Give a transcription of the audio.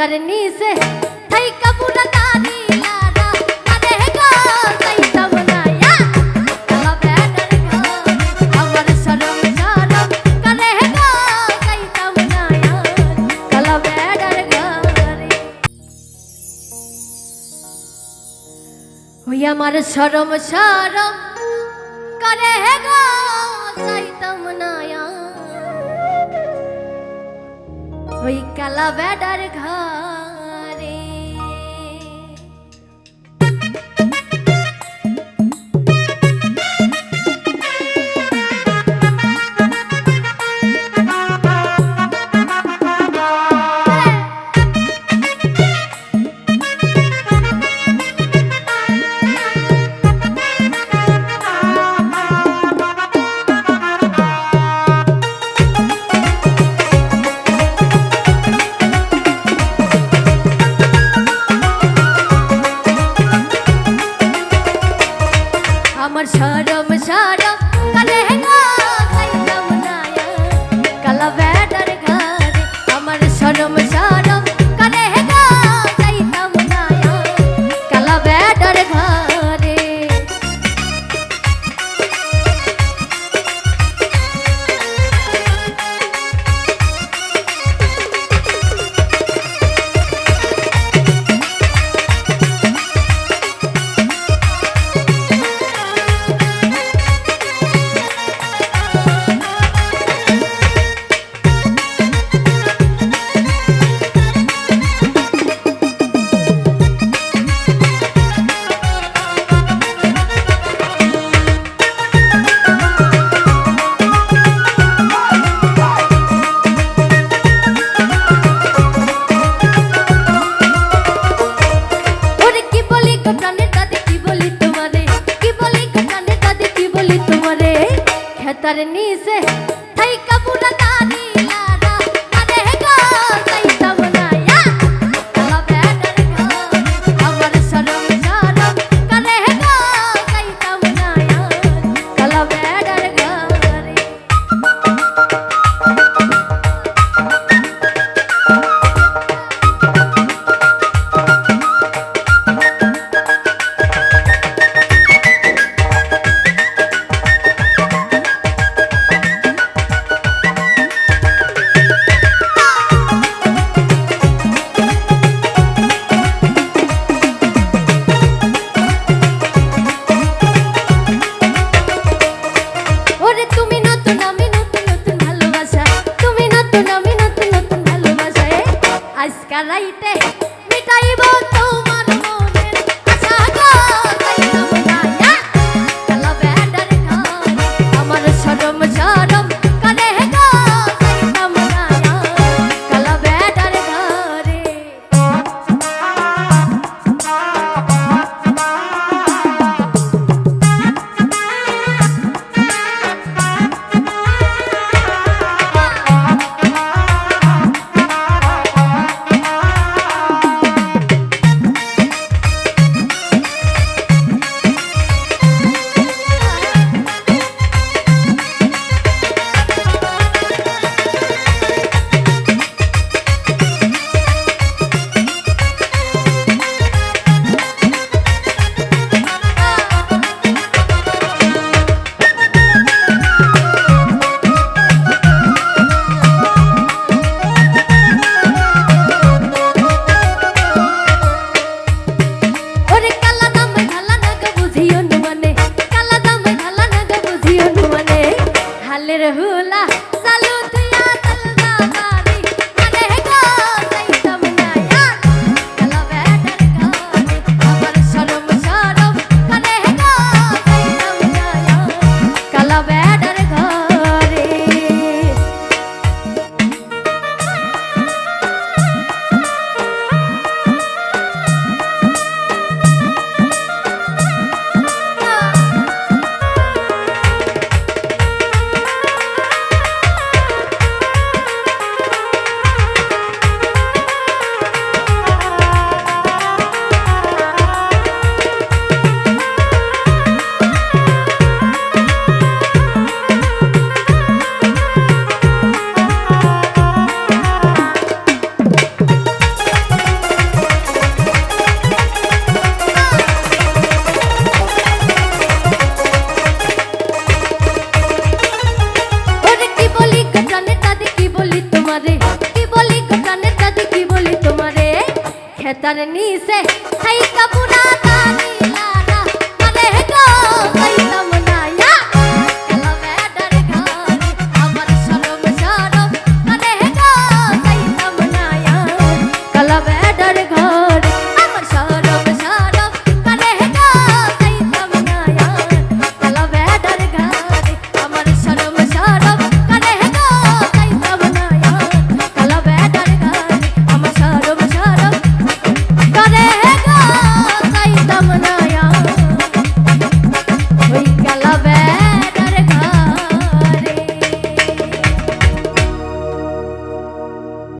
খেতার নিচে থাই কাপুরা দানি লারা আরে গো যাইতাম না কালা বেটার ঘরে আমার শরম শরম করে গো যাইতাম না কালা বেটার ঘরে ওই আমার শরম শরম করে গো যাইতাম না ওই কালা বেটার ঘরে আমার শরম শরম করে গো যাইতাম না কালা বেটার ঘরে আমার শরম শরম করে গো যাইতাম না কালা বেটার ঘরে খেতার নিচে থাই কাপুরা দানি লারা আরে গো যাইতাম না কালা বেটার ঘরে আমার শরম শরম করে গো যাইতাম না কালা বেটার ঘরে তার নিচে থাইকা পুরা